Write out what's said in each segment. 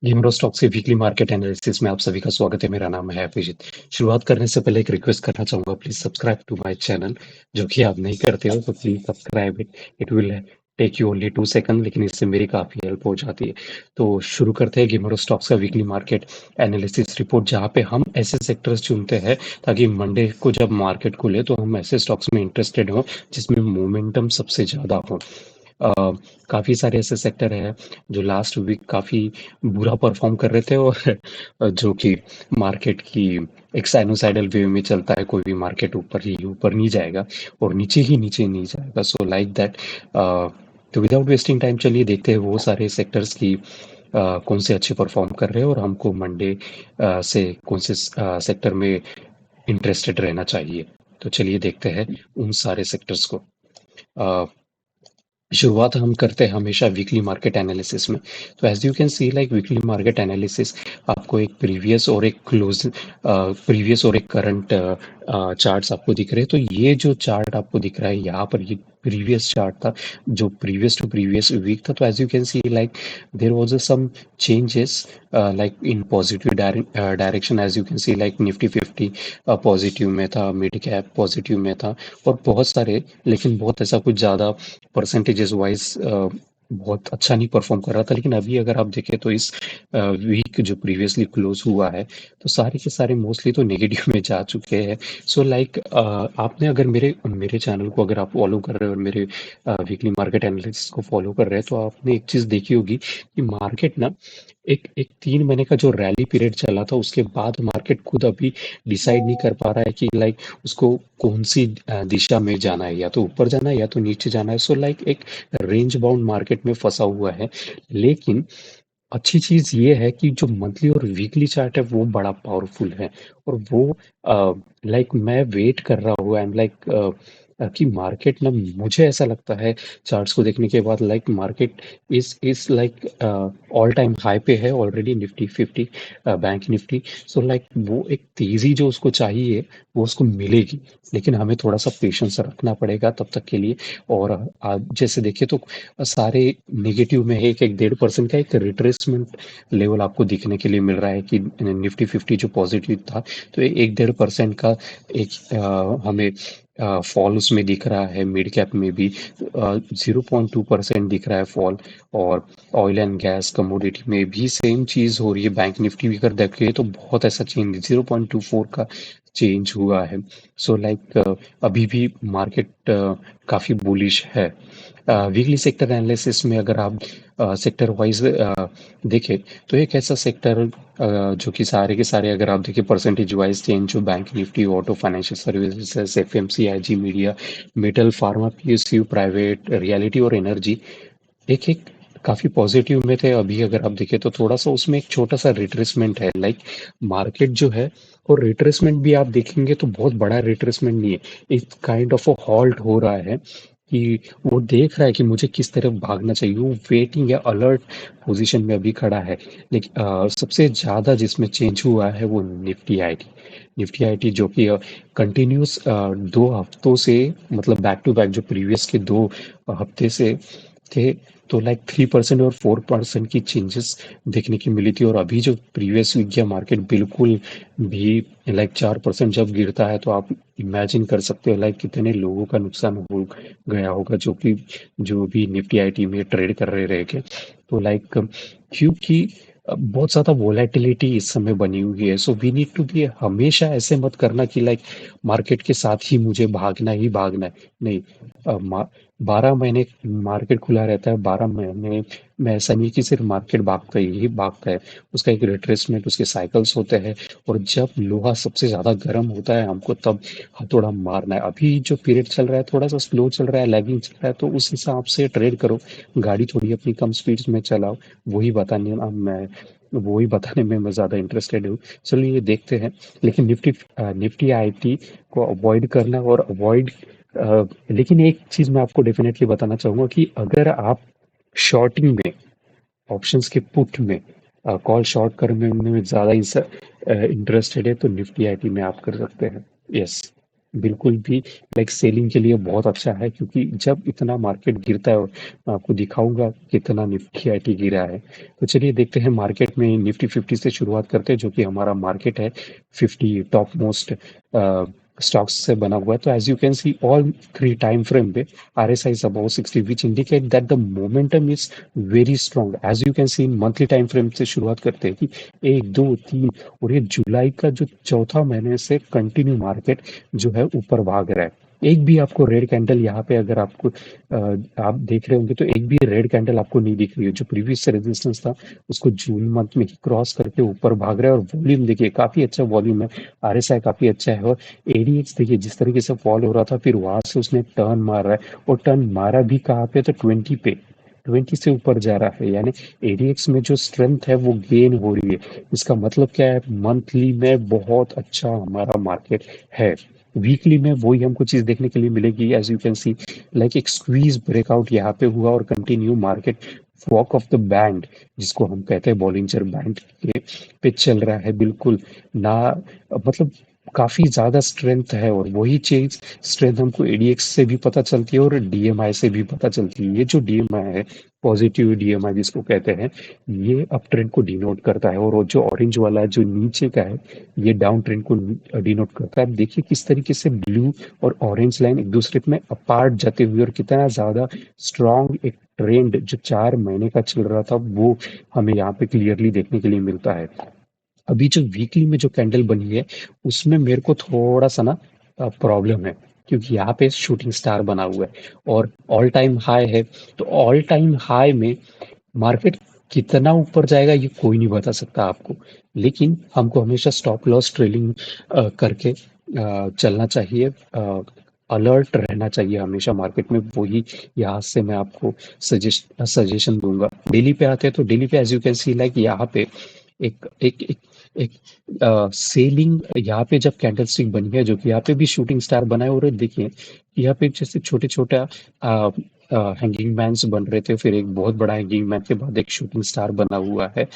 गेमरो stocks के weekly market analysis में आप सभी का स्वागत है। मेरा नाम है अभिजीत। शुरुआत करने से पहले एक रिक्वेस्ट करना चाहूंगा, please subscribe to my channel. जो कि आप नहीं करते हो तो please subscribe it. It will take you only 2 second, लेकिन इससे मेरी काफी हेल्प हो जाती है। तो शुरू करते हैं गेमरो स्टॉक्स का वीकली मार्केट एनालिसिस रिपोर्ट, जहाँ पे हम ऐसे सेक्टर्स चुनते हैं ताकि मंडे को जब मार्केट खुले तो हम ऐसे स्टॉक्स में इंटरेस्टेड हो जिसमें मोमेंटम सबसे ज्यादा हो। अ, काफ़ी सारे ऐसे सेक्टर हैं जो लास्ट वीक काफ़ी बुरा परफॉर्म कर रहे थे, और जो कि मार्केट की एक साइनोसाइडल वेव में चलता है। कोई भी मार्केट ऊपर ही ऊपर नहीं जाएगा और नीचे ही नीचे नहीं जाएगा, सो लाइक दैट। तो विदाउट वेस्टिंग टाइम चलिए देखते हैं वो सारे सेक्टर्स की कौन से अच्छे परफॉर्म कर रहे हैं और हमको मंडे से कौन से सेक्टर में इंटरेस्टेड रहना चाहिए। तो चलिए देखते हैं उन सारे सेक्टर्स को। अ, शुरुआत हम करते हैं हमेशा वीकली मार्केट एनालिसिस में। तो as you can see, like weekly market analysis आपको एक प्रीवियस और एक करंट चार्ट्स आपको दिख रहे हैं। तो ये जो चार्ट आपको दिख रहा है यहाँ पर, ये प्रीवियस चार्ट था जो प्रीवियस टू प्रीवियस वीक था। तो as you can see, like there was some changes like in positive direction. As you can see, like Nifty 50 positive में था, मिड कैप पॉजिटिव में था, और बहुत सारे, लेकिन बहुत ऐसा कुछ ज़्यादा परसेंटेजेस वाइज बहुत अच्छा नहीं परफॉर्म कर रहा था। लेकिन अभी अगर आप देखें तो इस वीक जो प्रीवियसली क्लोज हुआ है, तो सारे के सारे मोस्टली तो नेगेटिव में जा चुके हैं। सो लाइक आपने अगर मेरे मेरे चैनल को अगर आप फॉलो कर रहे हो और मेरे वीकली मार्केट एनालिसिस को फॉलो कर रहे हैं, तो आपने एक चीज़ देखी होगी कि मार्केट ना एक एक 3 महीने का जो रैली पीरियड चला था, उसके बाद मार्केट खुद अभी डिसाइड नहीं कर पा रहा है कि लाइक उसको कौन सी दिशा में जाना है, या तो ऊपर जाना है या तो नीचे जाना है। सो लाइक एक रेंज बाउंड मार्केट में फंसा हुआ है। लेकिन अच्छी चीज ये है कि जो मंथली और वीकली चार्ट है वो बड़ा पावरफुल है। और वो लाइक मैं वेट कर रहा हूँ, एंड लाइक कि मार्केट ना, मुझे ऐसा लगता है चार्ट्स को देखने के बाद, like market is like all time high पे है already, Nifty 50, bank Nifty. So like वो एक तेजी जो उसको चाहिए वो उसको मिलेगी, लेकिन हमें थोड़ा सा पेशेंस रखना पड़ेगा तब तक के लिए। और जैसे देखिए तो सारे नेगेटिव में है, एक एक 1.5% का एक रिट्रेसमेंट लेवल आपको दिखने के लिए मिल रहा है कि निफ्टी 50 जो पॉजिटिव था, तो एक 1.5% का एक हमें फॉल उसमें दिख रहा है। मिड कैप में भी 0.2% दिख रहा है फॉल। और ऑयल एंड गैस कमोडिटी में भी सेम चीज हो रही है। बैंक निफ्टी भी अगर देखिए तो बहुत ऐसा चेंज 0.24 का चेंज हुआ है। सो लाइक अभी भी मार्केट काफी बुलिश है। वीकली सेक्टर एनालिसिस में अगर आप सेक्टर वाइज देखें, तो एक ऐसा सेक्टर जो कि सारे के सारे अगर आप देखें परसेंटेज वाइज चेंज, जो bank Nifty, auto, financial services, FMCG, media, metal, pharma, PSU, private, realty और एनर्जी, एक एक काफी पॉजिटिव में थे। अभी अगर आप देखें तो थोड़ा सा उसमें एक छोटा सा रिट्रेसमेंट है। लाइक मार्केट जो है, और रिट्रेसमेंट भी आप देखेंगे तो बहुत बड़ा रिट्रेसमेंट नहीं है, एक काइंड ऑफ अ हॉल्ट हो रहा है कि वो देख रहा है कि मुझे किस तरफ भागना चाहिए। वो वेटिंग या अलर्ट पोजीशन में अभी खड़ा है। लेकिन सबसे ज्यादा जिसमें चेंज हुआ है वो निफ्टी आईटी जो कि कंटिन्यूस 2 हफ्तों से, मतलब बैक टू बैक जो प्रीवियस के 2 हफ्ते से थे, तो लाइक 3% और 4% की चेंजेस देखने की मिली थी। और अभी जो प्रीवियस वीक या मार्केट बिल्कुल भी लाइक 4% जब गिरता है, तो आप इमेजिन कर सकते हो लाइक कितने लोगों का नुकसान हो गया होगा, जो कि जो भी निफ्टी आईटी में ट्रेड कर रहे रह गए। तो लाइक क्योंकि बहुत ज्यादा वोलेटिलिटी इस समय बनी हुई है, so we need to be, हमेशा ऐसे मत करना कि लाइक मार्केट के साथ ही मुझे भागना ही भागना है। नहीं, 12 महीने मार्केट खुला रहता है। 12 महीने में ऐसा नहीं कि सिर्फ मार्केट भागता है। उसका एक रिट्रेसमेंट, उसके साइकिल्स होते हैं। और जब लोहा सबसे ज्यादा गर्म होता है, हमको तब हथौड़ा मारना है। अभी जो पीरियड चल रहा है थोड़ा सा स्लो चल रहा है, लैगिंग चल रहा है, तो उस हिसाब से ट्रेड करो। गाड़ी थोड़ी अपनी कम स्पीड में चलाओ। वही बताने ना मैं वही बताने में मैं ज्यादा इंटरेस्टेड हूँ। चलिए ये देखते हैं। लेकिन निफ्टी आईटी को अवॉइड करना और अवॉइड, लेकिन एक चीज मैं आपको डेफिनेटली बताना चाहूंगा कि अगर आप शॉर्टिंग में, ऑप्शंस के पुट में, कॉल शॉर्ट करने में ज्यादा इंटरेस्टेड है, तो निफ्टी आईटी में आप कर सकते हैं। यस। बिल्कुल भी लाइक सेलिंग के लिए बहुत अच्छा है, क्योंकि जब इतना मार्केट गिरता है, और मैं आपको दिखाऊंगा कितना निफ्टी आईटी गिरा है। तो चलिए देखते हैं मार्केट में, निफ्टी 50 से शुरुआत करते हैं, जो कि हमारा मार्केट है 50 टॉप मोस्ट स्टॉक्स से बना हुआ है। तो as you can see all three time frame पे RSI is above 60, which indicate that the momentum is very strong. As you can see monthly time frame से शुरुआत करते हैं कि एक दो तीन, और ये जुलाई का जो चौथा महीने से कंटिन्यू मार्केट जो है ऊपर भाग रहा है। एक भी आपको रेड कैंडल यहाँ पे, अगर आपको आप देख रहे होंगे तो एक भी रेड कैंडल आपको नहीं दिख रही है। जो प्रीवियस रेजिस्टेंस था उसको जून मंथ में ही क्रॉस करके ऊपर भाग रहा है, और वॉल्यूम देखिए काफी अच्छा वॉल्यूम है। RSI काफी अच्छा है, और ADX देखिए जिस तरीके से फॉल हो रहा था, फिर वहां से उसने टर्न मार रहा है, और टर्न मारा भी कहाँ पे, तो 20 पे, 20 से ऊपर जा रहा है। यानी ADX में जो स्ट्रेंथ है वो गेन हो रही है। इसका मतलब क्या है, मंथली में बहुत अच्छा हमारा मार्केट है। वीकली में वही हमको चीज देखने के लिए मिलेगी, as you can see like एक स्क्वीज ब्रेकआउट यहाँ पे हुआ, और continue market walk of the band, जिसको हम कहते हैं बॉलिंजर बैंड के पे चल रहा है। बिल्कुल ना, मतलब काफी ज्यादा स्ट्रेंथ है, और वही चीज स्ट्रेंथ हमको ADX से भी पता चलती है और DMI से भी पता चलती है। ये जो DMI है, पॉजिटिव DMI जिसको कहते हैं, ये अप ट्रेंड को डिनोट करता है, और वो जो ऑरेंज वाला है जो नीचे का है, ये डाउन ट्रेंड को डिनोट करता है। अब देखिए किस तरीके से ब्लू और ऑरेंज लाइन एक दूसरे में अपार्ट जाते हुए, और कितना ज्यादा स्ट्रांग एक ट्रेंड जो 4 महीने का चल रहा था, वो हमें यहाँ पे क्लियरली देखने के लिए मिलता है। अभी जो वीकली में जो कैंडल बनी है, उसमें मेरे को थोड़ा सा ना प्रॉब्लम है, क्योंकि यहाँ पे शूटिंग स्टार बना हुआ है और ऑल टाइम हाई है। तो ऑल टाइम हाई में मार्केट कितना ऊपर जाएगा ये कोई नहीं बता सकता आपको, लेकिन हमको हमेशा स्टॉप लॉस ट्रेलिंग करके चलना चाहिए। अलर्ट रहना चाहिए हमेशा मार्केट में, वही यहाँ से मैं आपको सजेशन दूंगा। डेली पे आते हैं तो डेली पे as you can see like यहाँ पे एक एक एक एक सेलिंग यहाँ पे जब कैंडल स्टिक बनी है, जो कि यहाँ पे भी शूटिंग स्टार बना है, और देखिए यहाँ पे जैसे छोटे छोटा हैंगिंग मैन्स बन रहे थे, फिर एक बहुत बड़ा हैंगिंग मैन के बाद एक शूटिंग स्टार बना हुआ है।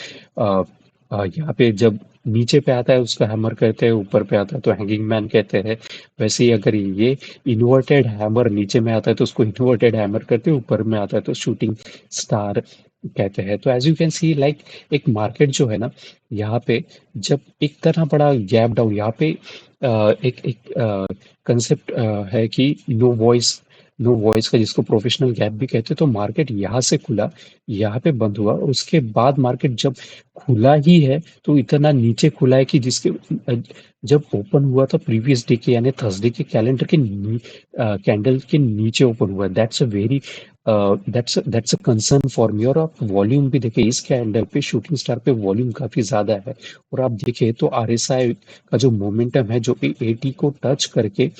यहाँ पे जब नीचे पे आता है उसका हैमर कहते हैं, ऊपर पे आता है तो हैंगिंग मैन कहते हैं। वैसे ही अगर ये इन्वर्टेड हैमर नीचे में आता है तो उसको इन्वर्टेड हैमर कहते हैं, ऊपर में आता है तो शूटिंग स्टार कहते हैं। तो as you can see like एक मार्केट जो है ना, यहाँ पे जब एक तरह बड़ा गैप डाउन, यहाँ पे एक एक कंसेप्ट है कि नो वॉइस का, जिसको प्रोफेशनल गैप भी कहते हैं। तो मार्केट यहाँ से खुला, यहाँ पे बंद हुआ, और उसके बाद मार्केट जब खुला ही है तो इतना नीचे खुला है कि जिसके जब ओपन हुआ था प्रीवियस डे के यानी थर्सडे के कैलेंडर के कैंडल के नीचे ओपन हुआ। That's a concern for me. और आप वॉल्यूम भी देखिए, इस कैंडल पे शूटिंग स्टार पे वॉल्यूम काफी ज्यादा है, और आप देखिए तो RSI का जो मोमेंटम है, जो कि 80 को टच करके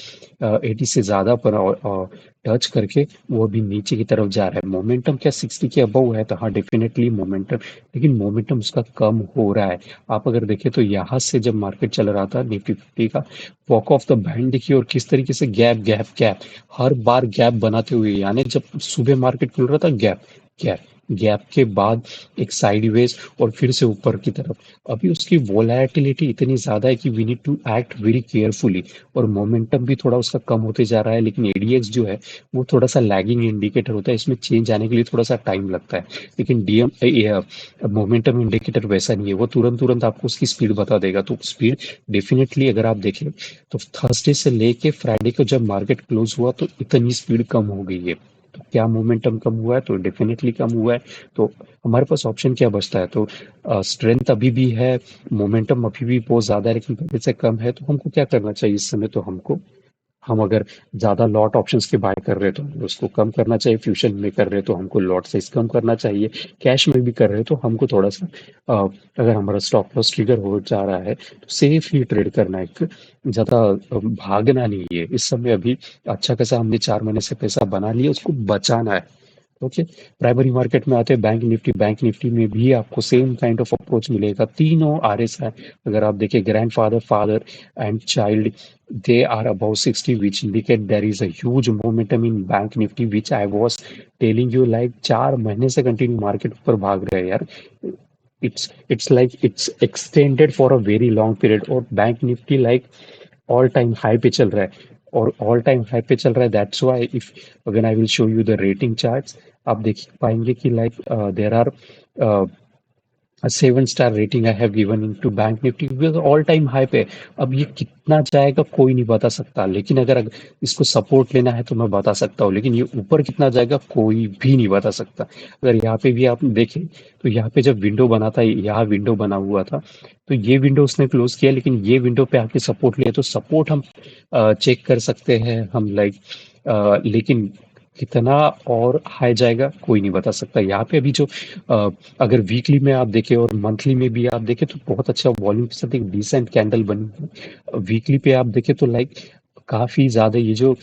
80 से ज्यादा पर टच करके वो अभी नीचे की तरफ जा रहा है। मोमेंटम क्या 60 के अबव है, तो हाँ डेफिनेटली मोमेंटम, लेकिन मोमेंटम उसका कम हो रहा है। आप अगर देखें तो यहाँ से जब मार्केट चल रहा था निफ्टी 50 का, वॉक ऑफ द बैंड देखिए, और किस तरीके से गैप गैप गैप हर बार गैप बनाते हुए, यानी जब सुबह मार्केट खुल रहा था गैप गैप गैप के बाद एक साइडवेज, और फिर से ऊपर की तरफ। अभी उसकी वोलैटिलिटी इतनी ज्यादा है कि we need to act very carefully, और मोमेंटम भी थोड़ा उसका कम होते जा रहा है। लेकिन ADX जो है वो थोड़ा सा लैगिंग इंडिकेटर होता है, इसमें चेंज आने के लिए थोड़ा सा टाइम लगता है। लेकिन डीएम मोमेंटम इंडिकेटर वैसा नहीं है, वो तुरंत तुरंत आपको उसकी स्पीड बता देगा। तो स्पीड डेफिनेटली अगर आप देखें तो थर्सडे से लेके फ्राइडे को जब मार्केट क्लोज हुआ तो इतनी स्पीड कम हो गई है। तो क्या मोमेंटम कम हुआ है, तो डेफिनेटली कम हुआ है। तो हमारे पास ऑप्शन क्या बचता है, तो स्ट्रेंथ अभी भी है, मोमेंटम अभी भी बहुत ज्यादा है, लेकिन पहले से कम है। तो हमको क्या करना चाहिए इस समय, तो हम अगर ज़्यादा लॉट ऑप्शंस के बाय कर रहे हैं तो हमें उसको कम करना चाहिए, फ्यूचर में कर रहे हैं तो हमको लॉट साइज कम करना चाहिए, कैश में भी कर रहे हैं तो हमको थोड़ा सा अगर हमारा स्टॉप लॉस ट्रिगर हो जा रहा है तो सेफली ट्रेड करना है, ज़्यादा भागना नहीं है इस समय। अभी अच्छा खासा हमने 4 महीने से पैसा बना लिया, उसको बचाना है। ओके, प्राइमरी मार्केट में आते हैं बैंक निफ्टी में भी आपको सेम काइंड ऑफ अप्रोच मिलेगा। तीनों RSI अगर आप देखें, grandfather, father and child, they are above 60, which indicate there is a huge momentum in bank nifty, which I was telling you like 4 महीने से कंटिन्यू मार्केट ऊपर भाग रहे हैं यार। It's like it's extended for a very long period, और bank Nifty like all time high पे चल रहा है। और ऑल टाइम हाई पे चल रहा है। That's why if when I will show you the rating charts, आप देख पाएंगे कि like there are a 7 star rating I have given into bank Nifty, क्योंकि ऑल टाइम हाई पे। अब ये कितना जाएगा कोई नहीं बता सकता, लेकिन अगर इसको सपोर्ट लेना है तो मैं बता सकता हूँ, लेकिन ये ऊपर कितना जाएगा कोई भी नहीं बता सकता। अगर यहाँ पे भी आप देखें तो यहाँ पे जब विंडो बना था, यहाँ विंडो बना हुआ था, तो ये विंडो उसने क्लोज किया, लेकिन ये विंडो पे आके सपोर्ट लिया, तो सपोर्ट हम चेक कर सकते हैं हम लाइक, लेकिन कितना और हाई जाएगा कोई नहीं बता सकता। यहाँ पे अभी जो अगर वीकली में आप देखें और मंथली में भी आप देखें तो बहुत अच्छा वॉल्यूम के साथ एक डिसेंट कैंडल बनी है। वीकली पे आप देखें तो लाइक काफी ज्यादा ये जो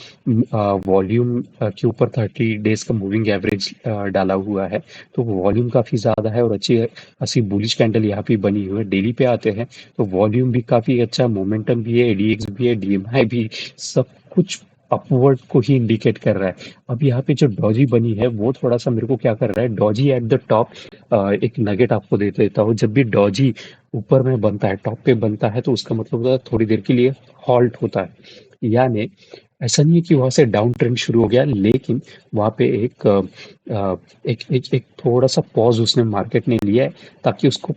वॉल्यूम के ऊपर 30 डेज का मूविंग एवरेज डाला हुआ है, तो वॉल्यूम काफी ज्यादा है और अच्छी अच्छी बुलिश कैंडल यहाँ पे बनी हुई है। डेली पे आते हैं तो वॉल्यूम भी काफी अच्छा, मोमेंटम भी है, एडीएक्स भी है, डीएमआई भी, सब कुछ अपवर्ड को ही इंडिकेट कर रहा है। अब यहाँ पे जो डॉजी बनी है वो थोड़ा सा मेरे को क्या कर रहा है, डॉजी एट द टॉप, एक नगेट आपको दे देता हूँ। जब भी डॉजी ऊपर में बनता है, टॉप पे बनता है, तो उसका मतलब होता है थोड़ी देर के लिए हॉल्ट होता है। यानी ऐसा नहीं है कि वहां से डाउन ट्रेंड शुरू हो गया, लेकिन वहां पे एक थोड़ा सा पॉज उसने मार्केट ने लिया है, ताकि उसको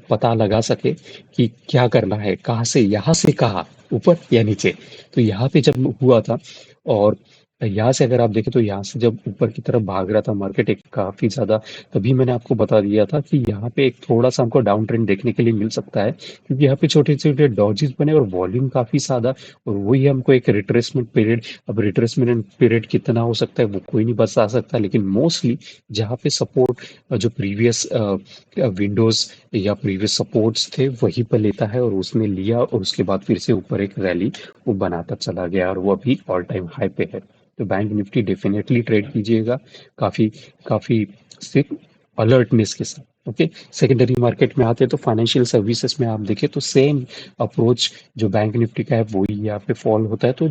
पता लगा सके कि क्या करना है, कहाँ से, यहाँ से कहाँ, ऊपर या नीचे। तो यहाँ पे जब हुआ था, और यहाँ से अगर आप देखें तो यहाँ से जब ऊपर की तरफ भाग रहा था मार्केट एक काफी ज्यादा, तभी मैंने आपको बता दिया था कि यहाँ पे एक थोड़ा सा हमको डाउन ट्रेंड देखने के लिए मिल सकता है, क्योंकि यहाँ पे छोटे छोटे डॉजेस बने और वॉल्यूम काफी ज्यादा, और वही हमको एक रिट्रेसमेंट पीरियड। अब रिट्रेसमेंट पीरियड कितना हो सकता है वो कोई नहीं बता सकता, लेकिन मोस्टली जहाँ पे सपोर्ट जो प्रीवियस विंडोज या प्रीवियस सपोर्ट्स थे वहीं पर लेता है, और उसने लिया और उसके बाद फिर से ऊपर एक रैली वो बनाता चला गया, और वो अभी ऑल टाइम हाई पे है। तो बैंक निफ्टी डेफिनेटली ट्रेड कीजिएगा, काफी काफी सिर्फ अलर्टनेस के साथ। ओके, सेकेंडरी मार्केट में आते हैं तो फाइनेंशियल सर्विसेज में आप देखें तो सेम अप्रोच जो बैंक निफ्टी का है वही यहाँ पे फॉलो होता है। तो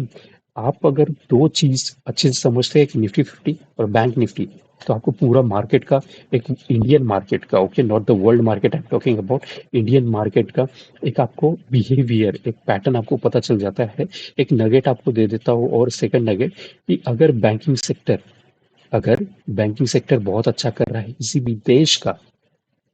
आप अगर दो चीज अच्छे से समझते हैं, एक निफ्टी 50 और बैंक निफ्टी, तो आपको पूरा मार्केट का, एक इंडियन मार्केट का, okay, not the world market I am talking about, Indian market का एक आपको बिहेवियर, एक पैटर्न आपको पता चल जाता है। एक नगेट आपको दे देता हूँ, और सेकंड नगेट कि अगर बैंकिंग सेक्टर बहुत अच्छा कर रहा है किसी भी देश का,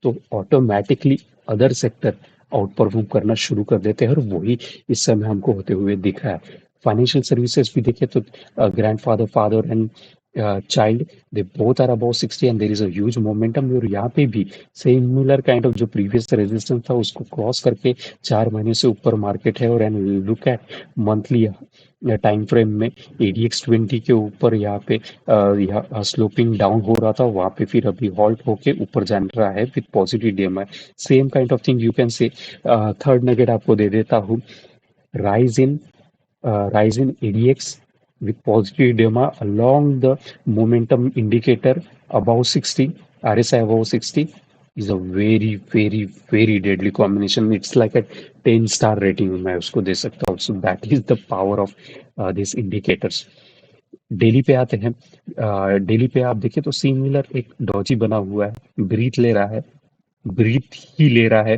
तो automatically other sector out perform करना शुरू कर देते हैं, और वही इस समय हमको होते हुए दिख रहा है। फाइनेंशियल सर्विसेज भी देखें तो grandfather, father and child, they both are about 60 and there is a huge momentum. और यहाँ पे भी सिमिलर काइंड ऑफ जो प्रीवियस रेजिस्टेंस था उसको क्रॉस करके 4 महीने से ऊपर मार्केट है। और and look eight monthly time frame में ADX 20 के ऊपर यहाँ पे यहाँ स्लोपिंग डाउन हो रहा था, वहां पे फिर अभी हॉल्ट होके ऊपर जान रहा है with positive DMI। Same kind of thing you can say. Third nugget आपको दे देता हूँ, rise in rise in ADX with positive DMA along the momentum indicator above 60, RSI above 60 is a very very very deadly combination. It's like a 10 star rating मैं उसको दे सकता हूँ। So that is the power of these indicators. Daily पे आते हैं, daily पे आप देखें तो सिमिलर एक डॉजी बना हुआ है, ब्रीथ ले रहा है, ब्रीथ ही ले रहा है।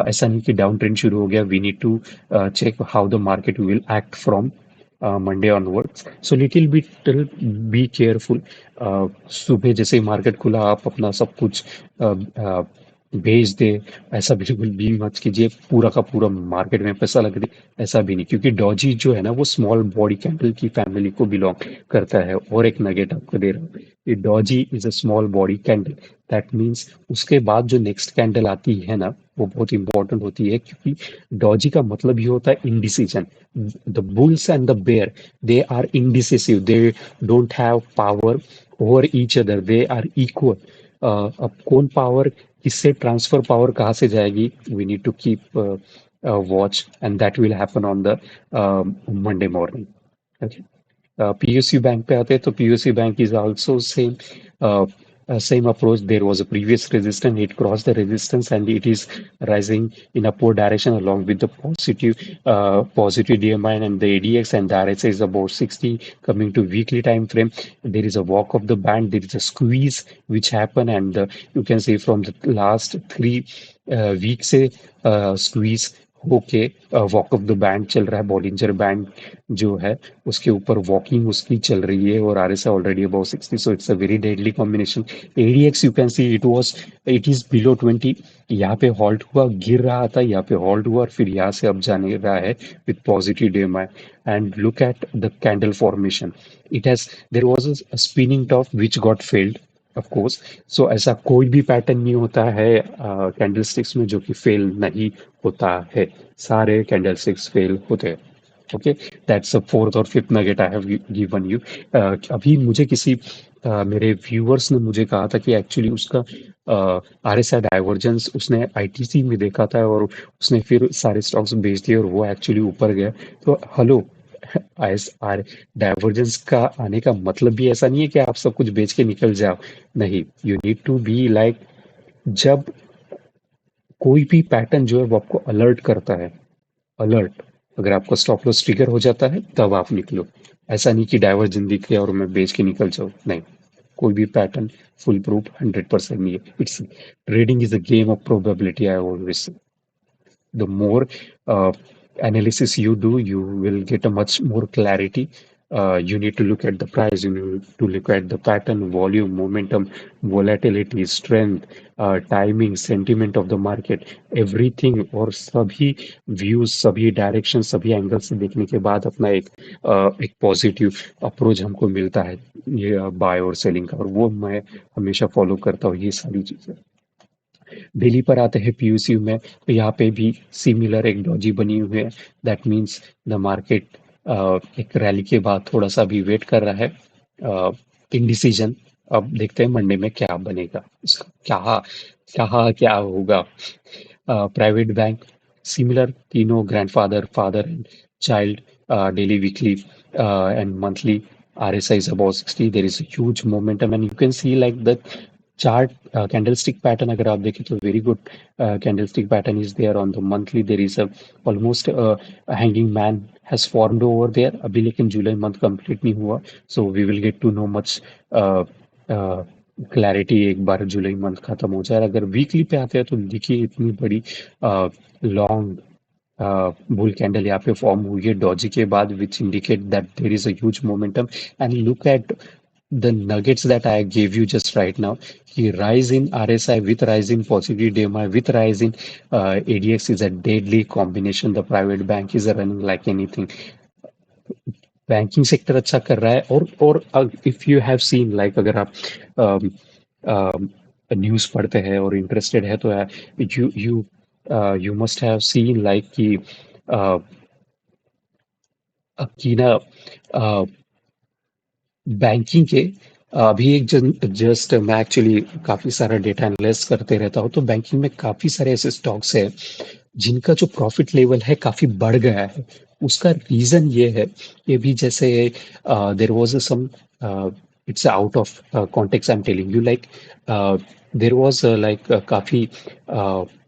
ऐसा नहीं कि डाउन ट्रेंड शुरू हो गया। We need to check how the market will act from Monday onwards, so little bit be careful. सुबह जैसे ही मार्केट खुला आप अपना सब कुछ भेज दे, ऐसा बिल्कुल भी मत कीजिए, पूरा का पूरा मार्केट में पैसा लग दे, ऐसा भी नहीं, क्योंकि डॉजी जो है ना वो स्मॉल बॉडी कैंडल की फैमिली को बिलोंग करता है। और एक नगेट आपको दे रहा हूँ, ये Doge is a small body candle, that means उसके बाद जो नेक्स्ट कैंडल आती है ना वो बहुत इंपॉर्टेंट होती है, क्योंकि डॉजी का मतलब ये होता है indecision. The bulls and the bear, they are indecisive, they don't have power over each other, they are equal. अब कौन पावर किससे, ट्रांसफर पावर कहाँ से जाएगी, we need to keep watch, and that will happen on the Monday morning. Okay, PSU bank पे आते हैं तो PSU bank is also same approach. There was a previous resistance, it crossed the resistance and it is rising in upward direction along with the positive DMI and the ADX, and the RSI is about 60. Coming to weekly time frame, there is a walk of the band, there is a squeeze which happened, and you can see from the last 3 weeks a squeeze होके walk of the band चल रहा है, Bollinger band जो है उसके ऊपर walking उसकी चल रही है, और RSI already above 60, so it's a very deadly combination. ADX you can see it is below 20। यहाँ पे हॉल्ट हुआ, गिर रहा था, यहाँ पे हॉल्ट हुआ, और फिर यहाँ से अब जाने रहा है विथ पॉजिटिव डेमाई। And look at the candle formation, it has there was a spinning top which got failed of course. So ऐसा कोई भी पैटर्न नहीं होता है कैंडलस्टिक्स में जो कि फेल नहीं होता है, सारे कैंडलस्टिक्स फेल होते हैं। ओके, दैट्स द फोर्थ और fifth nugget I have given you. अभी मुझे किसी मेरे व्यूअर्स ने मुझे कहा था कि एक्चुअली उसका आरएसआई डाइवर्जेंस उसने आईटीसी में देखा था, और उसने फिर सारे स्टॉक्स बेच दिए और वो एक्चुअली ऊपर गया। तो हेलो, एस आर डाइवर्जेंस का आने का मतलब भी ऐसा नहीं है कि आप सब कुछ बेच के निकल जाओ। नहीं, you need to be like, जब कोई भी पैटर्न जो है वो आपको अलर्ट करता है, अलर्ट, अगर आपका स्टॉप लॉस ट्रिगर हो जाता है तब आप निकलो। ऐसा नहीं कि डाइवर्जन दिख गया और मैं बेच के निकल जाऊँ, नहीं। कोई भी पैटर्न फुल प्रूफ 100% नहीं है। It's trading is a game of probability, I always. The more analysis you do, you will get a much more clarity. You need to look at the price, you need to look at the pattern, volume, momentum, volatility, strength, timing, sentiment of the market, everything, और सभी views, सभी direction, सभी angle से देखने के बाद अपना एक पॉजिटिव अप्रोच हमको मिलता है ये बाय और सेलिंग का, और वो मैं हमेशा फॉलो करता हूँ ये सारी चीजें। डेली पर आते हैं पीयूसी में, तो यहाँ पे भी सिमिलर एक डॉजी बनी हुई है। दैट मीन्स द मार्केट एक रैली के बाद थोड़ा सा भी वेट कर रहा है, इनडिसीजन। अब देखते हैं मंडे में क्या बनेगा, उसका क्या क्या क्या होगा। प्राइवेट बैंक सिमिलर, तीनों grandfather, father and child, daily, weekly and monthly RSI is above 60. There is a huge momentum, and you can see like the chart candlestick pattern. अगर आप देखें तो very good candlestick pattern is there on the monthly. There is a almost a hanging man has formed over there. अभी लेकिन जुलाई month complete नहीं हुआ, so we will get to know much clarity एक बार जुलाई month खत्म हो जाए। अगर weekly पे आते हैं तो देखिए इतनी बड़ी लॉन्ग बुल कैंडल यहाँ पे फॉर्म हुई है डॉजी के बाद, which indicate that there is a huge momentum. And look at the nuggets that I gave you just right now. He rise in RSI with rise in positive DMI with rise in ADX is a deadly combination. The private bank is running like anything. Banking sector अच्छा कर रहा है, और if you have seen like, अगर आप news पढ़ते हैं और इंटरेस्टेड है तो you you you must have seen like कि कि ना बैंकिंग के अभी एक जन जस्ट मैं एक्चुअली काफी सारा डेटा एनालाइज करते रहता हूँ, तो बैंकिंग में काफी सारे ऐसे स्टॉक्स हैं जिनका जो प्रॉफिट लेवल है काफी बढ़ गया है। उसका रीजन ये है कि अभी जैसे there was some, it's out of context, I am telling you like, there was like काफी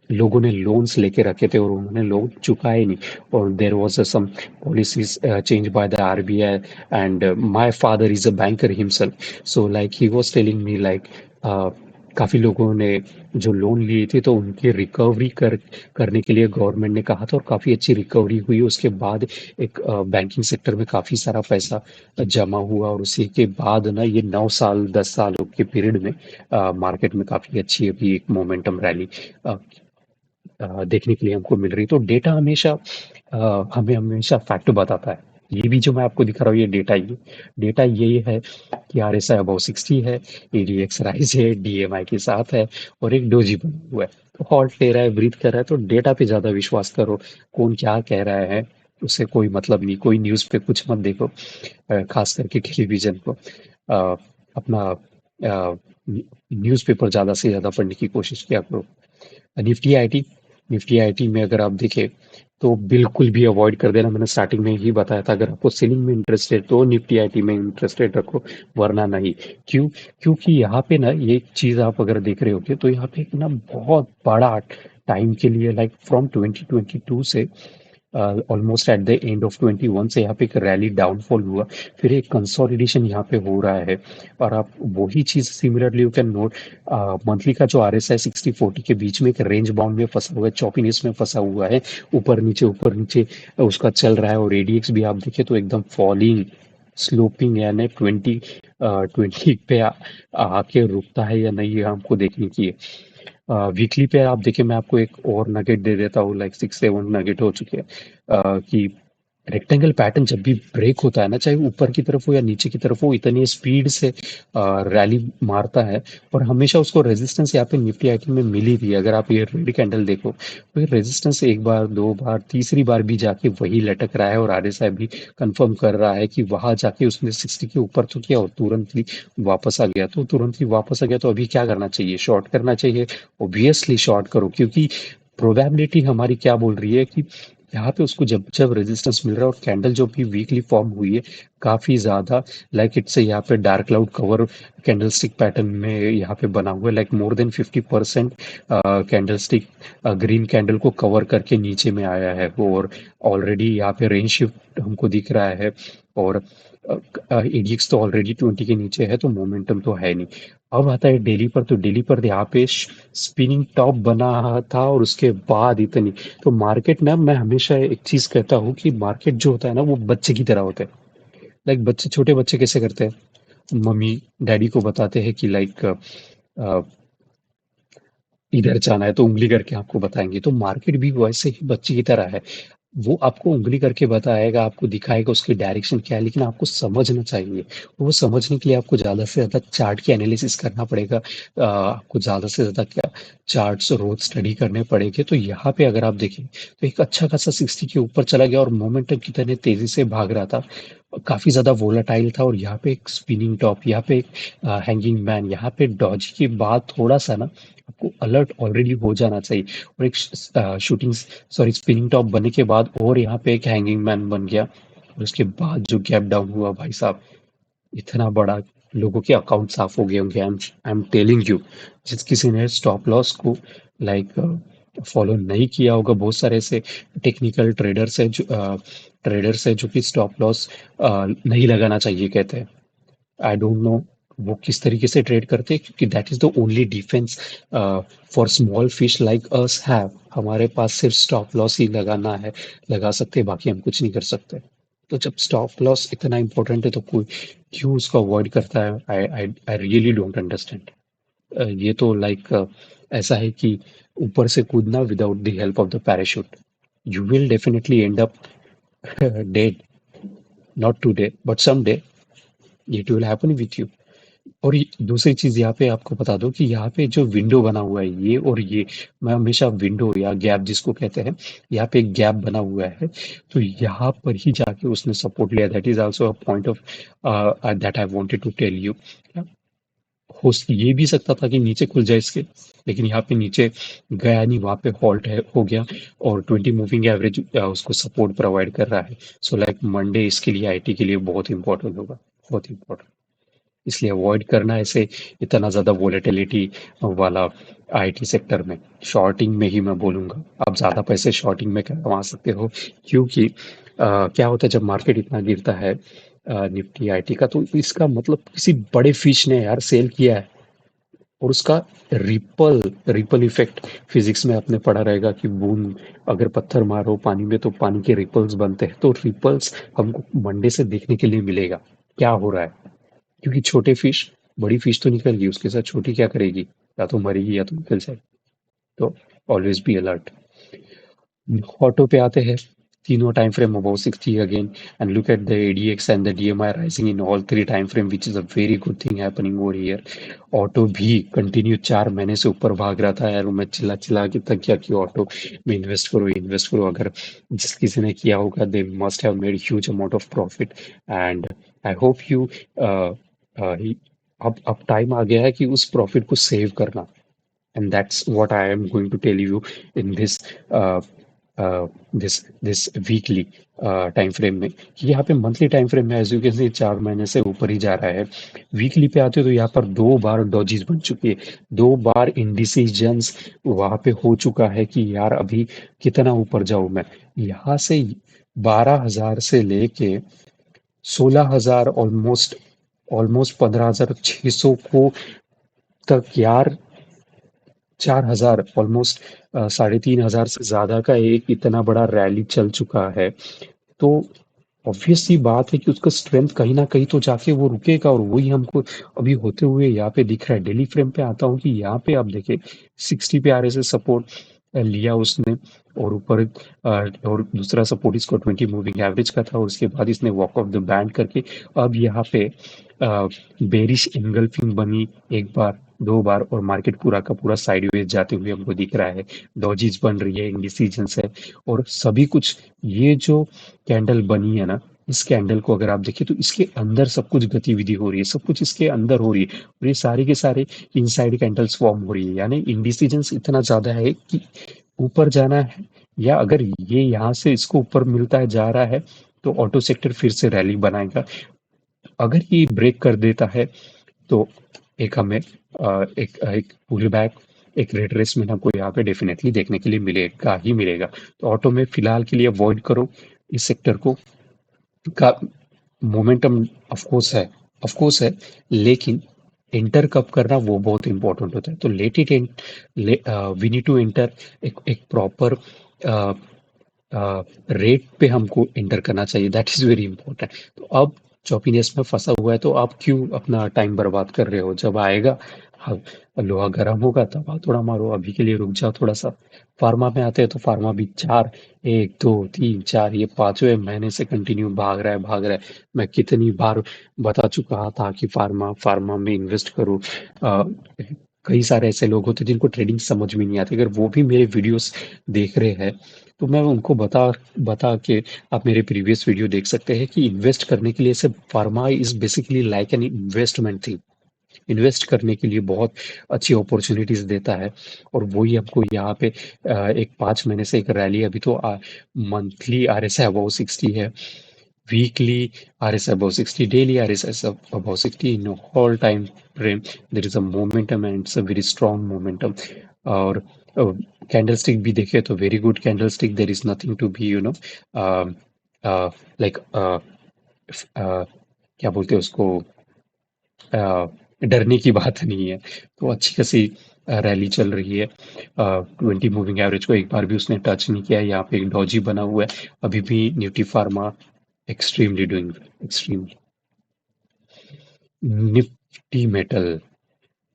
लोगों ने लोन्स लेके रखे थे और उन्होंने लोन चुकाए नहीं, और there was some policies changed by the RBI, and my father is a banker himself, so like he was telling me like काफी लोगों ने जो लोन लिए थे तो उनकी रिकवरी करने के लिए गवर्नमेंट ने कहा था, और काफी अच्छी रिकवरी हुई। उसके बाद एक बैंकिंग सेक्टर में काफी सारा पैसा जमा हुआ, और उसी के बाद ना ये 9 साल 10 सालों के पीरियड में मार्केट में काफी अच्छी अभी एक मोमेंटम रैली देखने के लिए हमको मिल रही। तो डेटा हमेशा हमें हमेशा फैक्ट बताता है। ये भी जो मैं आपको दिखा रहा हूँ ये डेटा यही है कि RSI अबाव 60 है, ADX राइज है, DMI के साथ है, और एक डोजी बना हुआ है। तो हॉल्ट ले रहा है, ब्रीथ कर रहा है, तो डेटा पे ज्यादा विश्वास करो। कौन क्या कह रहा है उससे कोई मतलब नहीं, कोई न्यूज़ पे कुछ मत देखो, खास करके टेलीविजन को। अपना न्यूज़पेपर ज्यादा से ज्यादा पढ़ने की कोशिश किया करो। निफ्टी आईटी, निफ्टी आईटी में अगर आप देखें तो बिल्कुल भी अवॉइड कर देना। मैंने स्टार्टिंग में ही बताया था, अगर आपको सेलिंग में इंटरेस्टेड तो निफ्टी आईटी में इंटरेस्टेड रखो, वरना नहीं। क्यों? क्योंकि यहाँ पे ना ये चीज आप अगर देख रहे होगे तो यहाँ पे एक ना बहुत बड़ा टाइम के लिए, लाइक फ्रॉम 2022 से almost at the end of 21 से यहाँ पे एक रैली डाउनफॉल हुआ, फिर एक कंसोलिडेशन यहाँ पे हो रहा है। और आप वही चीज similarly you can note monthly का जो RSI 60-40 के बीच में एक रेंज बाउंड में फंसा हुआ है, चॉपीनेस में फंसा हुआ है, ऊपर नीचे उसका चल रहा है। और ADX भी आप देखें तो एकदम फॉलिंग स्लोपिंग, यानी 20 पे आके रुकता है या नहीं, ये हमको देखने की है। वीकली पे आप देखिए, मैं आपको एक और नगेट दे देता हूँ, लाइक 6-7 नगेट हो चुके हैं कि रेक्टेंगल पैटर्न जब भी ब्रेक होता है ना, चाहे वो ऊपर की तरफ हो या नीचे की तरफ हो, इतनी स्पीड से रैली मारता है। और हमेशा उसको रेजिस्टेंस यहाँ पे निफ्टी आईटी में मिली थी। अगर आप ये रेड कैंडल देखो तो ये रेजिस्टेंस एक बार, दो बार, तीसरी बार भी जाके वही लटक रहा है। और RSI भी कंफर्म कर रहा है कि वहां जाके उसने 60 के ऊपर तो किया और तुरंत ही वापस आ गया। तो तुरंत ही वापस आ गया तो अभी क्या करना चाहिए? शॉर्ट करना चाहिए। ऑब्वियसली शॉर्ट करो, क्योंकि प्रोबेबिलिटी हमारी क्या बोल रही है कि यहाँ पे उसको जब जब रेजिस्टेंस मिल रहा है, और कैंडल जो भी वीकली फॉर्म हुई है काफी ज्यादा, लाइक इट्स यहाँ पे dark cloud cover candle stick pattern में यहाँ पे बना हुआ है, like more than 50% candle stick green candle को कवर करके नीचे में आया है वो। और ऑलरेडी यहाँ पे रेंज शिफ्ट हमको दिख रहा है। और ADX तो ऑलरेडी 20 के नीचे है, तो मोमेंटम तो है नहीं। अब आता है डेली पर, तो डेली पर यहाँ पे स्पिनिंग टॉप बना था, और उसके बाद इतनी। तो मार्केट ना, मैं हमेशा एक चीज कहता हूँ कि मार्केट जो होता है ना, वो बच्चे की तरह होता है। लाइक बच्चे, छोटे बच्चे कैसे करते हैं, मम्मी डैडी को बताते हैं कि लाइक इधर जाना है तो उंगली करके आपको बताएंगे। तो मार्केट भी वैसे ही बच्चे की तरह है। वो आपको उंगली करके बताएगा, आपको दिखाएगा उसकी डायरेक्शन क्या है, लेकिन आपको समझना चाहिए। वो समझने के लिए आपको ज्यादा से ज्यादा चार्ट की एनालिसिस करना पड़ेगा। आपको ज्यादा से ज्यादा क्या चार्ट्स रोज स्टडी करने पड़ेंगे। तो यहाँ पे अगर आप देखें तो एक अच्छा खासा 60 के ऊपर चला गया, और मोमेंटम कितने तेजी से भाग रहा था, काफी ज्यादा वोलाटाइल था। और यहाँ पे एक स्पिनिंग टॉप, यहाँ पे एक हैंगिंग मैन, यहाँ पे डॉज के बाद थोड़ा सा ना आपको अलर्ट ऑलरेडी हो जाना चाहिए। और एक शूटिंग, सॉरी, स्पिनिंग टॉप बनने के बाद और यहाँ पे एक हैंगिंग मैन बन गया। और उसके बाद जो गैप डाउन हुआ भाई साहब, इतना बड़ा, लोगों के अकाउंट साफ हो गए होंगे। आई एम टेलिंग यू, जिस किसी ने स्टॉप लॉस को लाइक फॉलो नहीं किया होगा, बहुत सारे ऐसे टेक्निकल ट्रेडर्स है जो कि स्टॉप लॉस नहीं लगाना चाहिए कहते हैं। आई डोंट नो वो किस तरीके से ट्रेड करते हैं, क्योंकि that is the only defence for small fish like us have. हमारे पास सिर्फ स्टॉप लॉस ही लगाना है, लगा सकते हैं, बाकी हम कुछ नहीं कर सकते। तो जब स्टॉप लॉस इतना इंपॉर्टेंट है तो कोई क्यों उसको अवॉइड करता है? I I I really don't understand. ये तो लाइक ऐसा है कि ऊपर से कूदना without the help of the parachute. You will definitely end up dead, not today but some day it will happen with you. और दूसरी चीज यहाँ पे आपको बता दो कि यहाँ पे जो विंडो बना हुआ है, ये और ये, मैं हमेशा विंडो या गैप जिसको कहते हैं, यहाँ पे एक गैप बना हुआ है, तो यहाँ पर ही जाके उसने सपोर्ट लिया। That is also a point of that I wanted to tell you. हो ये भी सकता था कि नीचे खुल जाए इसके, लेकिन यहाँ पे नीचे गया नहीं, वहां पे हॉल्ट है हो गया। और 20 मूविंग एवरेज उसको सपोर्ट प्रोवाइड कर रहा है। सो लाइक मंडे इसके लिए, IT के लिए बहुत इंपॉर्टेंट होगा, बहुत इंपॉर्टेंट। इसलिए अवॉइड करना ऐसे इतना ज़्यादा वोलेटिलिटी वाला IT सेक्टर में। शॉर्टिंग में ही मैं बोलूँगा, आप ज़्यादा पैसे शॉर्टिंग में कमा सकते हो, क्योंकि क्या होता है जब मार्केट इतना गिरता है निफ्टी IT का, तो इसका मतलब किसी बड़े फिश ने यार सेल किया है। और उसका रिपल रिपल इफेक्ट, फिजिक्स में आपने पढ़ा रहेगा कि बूंद अगर पत्थर मारो पानी में तो पानी के रिपल्स बनते हैं। तो रिपल्स हमको मंडे से देखने के लिए मिलेगा क्या हो रहा है। क्योंकि छोटे फिश, बड़ी फिश तो निकल गई, उसके साथ छोटी क्या करेगी? या तो मरेगी या तो निकल जाएगी। तो ऑलवेज बी अलर्ट। ऑटो पे आते हैं, तीनों time frame above 60 again, and look at the ADX and the DMI rising in all three time frame, which is a very good thing happening over here. Auto भी continue 4 महीने से ऊपर भाग रहा था यार। मैं चिल्ला चिल्ला के थक गया कि ऑटो में इन्वेस्ट करो, इन्वेस्ट करो। अगर जिस किसी ने किया होगा, they must have made huge amount of profit. And I hope you, अब टाइम आ गया है कि उस प्रॉफिट को सेव करना। And that's what I am going to tell you in this this weekly time frame में। यहाँ पे मंथली टाइम फ्रेम में एज यू कैन सी 4 महीने से ऊपर ही जा रहा है। वीकली पे आते हो तो यहाँ पर 2 बार डॉजीज बन चुकी है, 2 बार इंडिसीजन्स वहां पे हो चुका है कि यार अभी कितना ऊपर जाऊं मैं। यहाँ से 12,000 से लेके 16,000, ऑलमोस्ट ऑलमोस्ट 15,600 को तक यार, 4,000, ऑलमोस्ट 3,500 से ज्यादा का एक इतना बड़ा रैली चल चुका है। तो ऑब्वियस सी बात है कि उसका स्ट्रेंथ कहीं ना कहीं तो जाके वो रुकेगा, और वही हमको अभी होते हुए यहाँ पे दिख रहा है। डेली फ्रेम पे आता हूँ कि यहाँ पे आप देखें 60 पे आरएसए सपोर्ट लिया उसने, और ऊपर और दूसरा सपोर्ट इसको 20 मूविंग एवरेज का था, और उसके बाद इसने वॉक ऑफ द बैंड करके अब यहाँ पे बेरिश एंगल्फिंग बनी एक बार, 2 बार, और मार्केट पूरा का पूरा साइडवेज जाते हुए हमको दिख रहा है। डॉजीज बन रही है, इंडिसीजंस है, और सभी कुछ। ये जो कैंडल बनी है ना, इस कैंडल को अगर आप देखें तो इसके अंदर सब कुछ गतिविधि हो रही है, सब कुछ इसके अंदर हो रही है, और ये सारे के सारे इनसाइड कैंडल्स फॉर्म हो रही है। यानी इंडिसीजंस इतना ज्यादा है कि ऊपर जाना है, या अगर ये यहाँ से इसको ऊपर मिलता है जा रहा है तो ऑटो सेक्टर फिर से रैली बनाएगा। अगर ये ब्रेक कर देता है तो एक हमें एक पुल बैक, एक रिट्रेसमेंट हमको यहाँ पे डेफिनेटली देखने के लिए मिलेगा ही मिलेगा। तो ऑटो में फिलहाल के लिए अवॉइड करो इस सेक्टर को। का मोमेंटम ऑफ कोर्स है, लेकिन एंटर कब करना वो बहुत इंपॉर्टेंट होता है। तो let it end, we need to enter एक प्रॉपर रेट पे हमको एंटर करना चाहिए, दैट इज वेरी इंपॉर्टेंट। तो अब चॉपीनेस में फंसा हुआ है तो आप क्यों अपना टाइम बर्बाद कर रहे हो? जब आएगा, हाँ, लोहा गर्म होगा तब आप थोड़ा मारो, अभी के लिए रुक जाओ थोड़ा सा। फार्मा में आते हैं तो फार्मा भी चार, 1, 2, 3, 4, ये 5वें महीने से कंटिन्यू भाग रहा है। मैं कितनी बार बता चुका था कि फार्मा फार्मा में इन्वेस्ट करो। कई सारे ऐसे लोग होते हैं जिनको ट्रेडिंग समझ में नहीं आती, अगर वो भी मेरे वीडियोस देख रहे हैं तो मैं उनको बता बता के, आप मेरे प्रीवियस वीडियो देख सकते हैं कि इन्वेस्ट करने के लिए सिर्फ pharma is basically like an investment thing. Invest करने के लिए बहुत अच्छी अपॉर्चुनिटीज देता है, और वही हमको यहाँ पे एक 5 महीने से एक रैली, अभी तो मंथली आरएसआई अबव 60 है, weekly RSI above 60, daily RSI is above 60 in all time frame. There is a momentum and it's a very strong momentum. और कैंडल स्टिक भी देखे तो very good candle stick, there is nothing to be like क्या बोलते हैं उसको, डरने की बात नहीं है। तो अच्छी खासी रैली चल रही है। 20 मूविंग एवरेज को एक बार भी उसने टच नहीं किया है। यहाँ पे एक डॉजी बना हुआ है अभी भी। Nutri pharma extremely doing, extremely. Nifty metal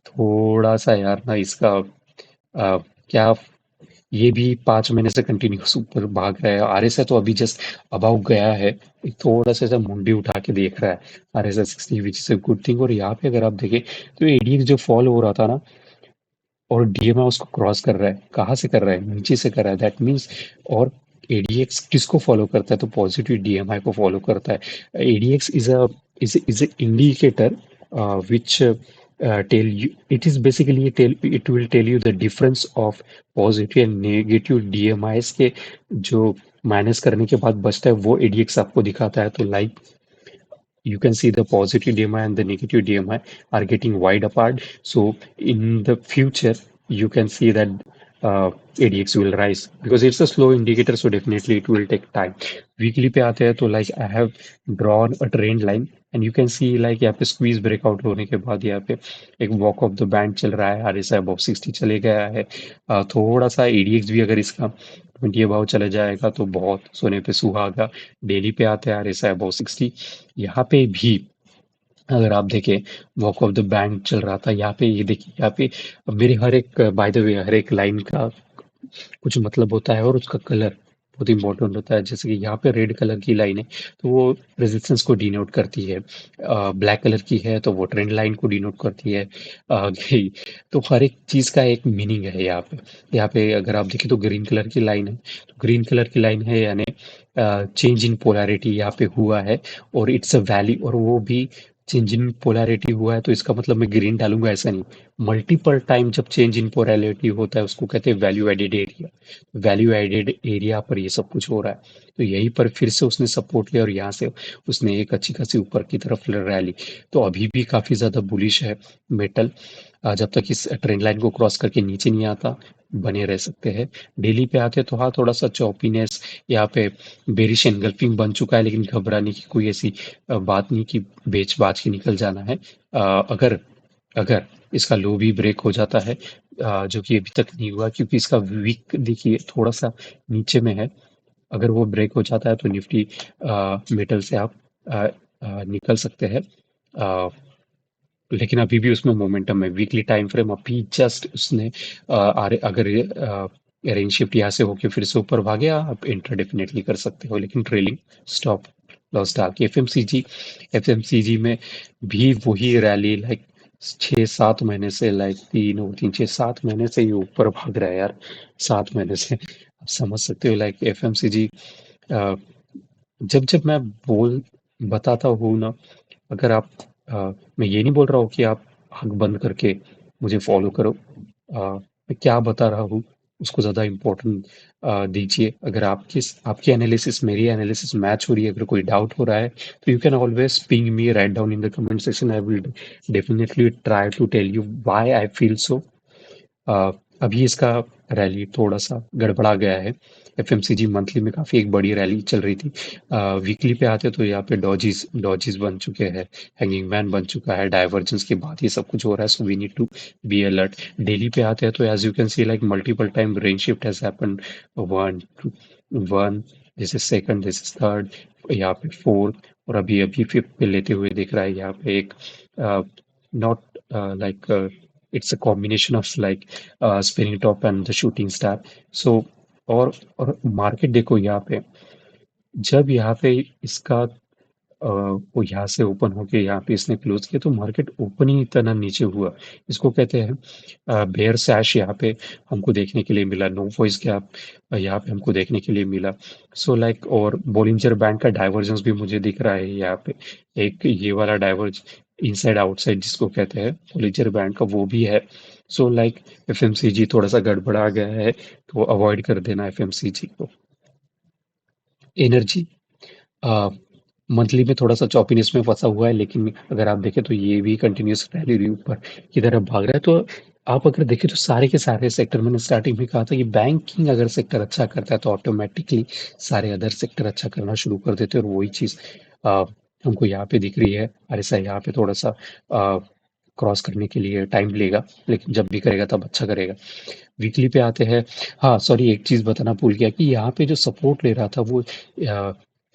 थोड़ा सा यार ना इसका क्या, ये भी 5 महीने से कंटिन्यूस ऊपर भाग रहा है। आरएसआई तो अभी जस्ट अबाउ गया है, एक थोड़ा सा ऐसा मुंडी उठा के देख रहा है RSI 60, which is a good thing. और यहाँ पे अगर आप देखें तो एडीएक्स जो फॉल हो रहा था ना, और डीएमआई उसको क्रॉस कर रहा है, कहाँ से कर रहा है? नीचे से कर रहा है, दैट मीन्स। और एडीएक्स किसको फॉलो करता है? तो पॉजिटिव डीएमआई को फॉलो करता है। ADX is a indicator which tell you, it is basically it will tell you the difference of positive and negative DMIs के जो माइनस करने के बाद बचता है वो एडीएक्स आपको दिखाता है। तो like you can see the positive DMI and the negative DMI are getting wide apart. So in the future, you can see that ADX will rise because it's a slow indicator. So definitely it will take time. Weekly पे आते हैं तो like I have drawn a trend line and you can see like यहाँ पे squeeze breakout होने के बाद यहाँ पे एक walk of the band चल रहा है। RSI above 60 चले गया है। थोड़ा सा ADX भी अगर इसका 20 अबाव चले जाएगा तो बहुत सोने पे सुहागा। डेली पे आते हैं RSI above 60। यहाँ पे भी अगर आप देखें वॉक ऑफ द बैंड चल रहा था। यहाँ पे ये देखिए, यहाँ पे मेरे हर एक, बाय द वे, हर एक लाइन का कुछ मतलब होता है और उसका कलर बहुत इंपॉर्टेंट होता है। जैसे कि यहाँ पे रेड कलर की लाइन है तो वो रेजिस्टेंस को डिनोट करती है, ब्लैक कलर की है तो वो ट्रेंड लाइन को डिनोट करती है। तो हर एक चीज का एक मीनिंग है यहाँ पे। यहाँ पे अगर आप देखें तो ग्रीन कलर की लाइन है, तो ग्रीन कलर की लाइन है यानी चेंज इन पोलैरिटी यहाँ पे हुआ है, और इट्स अ वैली, और वो भी चेंज इन पोलैरिटी हुआ है तो इसका मतलब मैं ग्रीन डालूंगा, ऐसा नहीं। मल्टीपल टाइम जब चेंज इन पोलैरिटी होता है उसको कहते हैं value added area. Value added area पर ये सब कुछ हो रहा है। तो यहीं पर फिर से उसने सपोर्ट लिया और यहाँ से उसने एक अच्छी खासी ऊपर की तरफ रैली। तो अभी भी काफी ज्यादा बुलिश है मेटल। जब तक इस ट्रेंड लाइन को क्रॉस करके नीचे नहीं आता बने रह सकते हैं। डेली पे आते तो हाँ थोड़ा सा चॉपीनेस यहाँ पे बेरिश एनगल्फिंग बन चुका है, लेकिन घबराने की कोई ऐसी बात नहीं कि बेच बाज के निकल जाना है। अगर अगर इसका लो भी ब्रेक हो जाता है, जो कि अभी तक नहीं हुआ क्योंकि इसका वीक देखिए थोड़ा सा नीचे में है। अगर वो ब्रेक हो जाता है तो निफ्टी मेटल से आप निकल सकते हैं। लेकिन अभी भी उसमें मोमेंटम है। वीकली टाइम फ्रेम अभी जस्ट उसने अगर रेंज शिफ्ट यहाँ से होके फिर से ऊपर भागे आप इंटर डेफिनेटली कर सकते हो, लेकिन ट्रेलिंग स्टॉप लॉस डाल के। एफएमसीजी में भी वही रैली लाइक 6-7 महीने से, लाइक 3 और 3 6 7 महीने से ये ऊपर भाग रहा है यार। 7 महीने से आप समझ सकते हो लाइक एफएमसीजी। जब जब मैं बोल बताता हूँ ना, अगर आप मैं ये नहीं बोल रहा हूँ कि आप आँख बंद करके मुझे फॉलो करो। मैं क्या बता रहा हूँ उसको ज़्यादा इम्पोर्टेंट दीजिए। अगर आपकी एनालिसिस मेरी एनालिसिस मैच हो रही है, अगर कोई डाउट हो रहा है तो you can always ping me write down in the comment section. I will definitely try to tell you why I feel so. Uh, अभी इसका रैली थोड़ा सा गड़बड़ा गया है। एफएमसीजी मंथली में काफी एक बड़ी रैली चल रही थी। वीकली पे आते तो यहाँ पे डॉजीज डॉजीज बन चुके हैं, हैंगिंग मैन बन चुका है, डाइवर्जेंस के बाद ये सब कुछ हो रहा है। So we need to be alert. Daily पे आते हैं तो as you can see like multiple time range shift has happened. One one, this is second, this is third, यहाँ पे फोर्थ, और अभी अभी फिफ्थ पे लेते हुए दिख रहा है यहाँ पे एक not like it's a combination of like spinning top and the shooting star. So और मार्केट देखो यहाँ पे, जब यहाँ पे इसका वो यहाँ से ओपन होके यहाँ पे इसने क्लोज किया तो मार्केट ओपन ही इतना नीचे हुआ। इसको कहते हैं बेयर सैश। यहाँ पे हमको देखने के लिए मिला। नो वॉइस गैप यहाँ पे हमको देखने के लिए मिला। सो लाइक और बोलिंजर बैंड का डाइवर्जेंस भी मुझे दिख रहा है यहाँ पे। एक ये वाला डाइवर्ज इनसाइड आउटसाइड जिसको कहते हैं बोलिंजर बैंड का, वो भी है। सो लाइक एफएमसीजी थोड़ा सा गड़बड़ा गया है तो अवॉइड कर देना एफएमसीजी को। एनर्जी मंथली में थोड़ा सा चॉपीनेस में फंसा हुआ है, लेकिन अगर आप देखें तो ये भी कंटिन्यूस रैली ऊपर की तरफ भाग रहा है। तो आप अगर देखें तो सारे के सारे सेक्टर, मैंने स्टार्टिंग में कहा था कि बैंकिंग अगर सेक्टर अच्छा करता है तो ऑटोमेटिकली सारे अदर सेक्टर अच्छा करना शुरू कर देते हैं। और वही चीज अ, हमको यहाँ पे दिख रही है। आरएसआई यहाँ पे थोड़ा सा क्रॉस करने के लिए टाइम लेगा, लेकिन जब भी करेगा तब अच्छा करेगा। वीकली पे आते हैं। हाँ सॉरी, एक चीज बताना भूल गया कि यहाँ पे जो सपोर्ट ले रहा था वो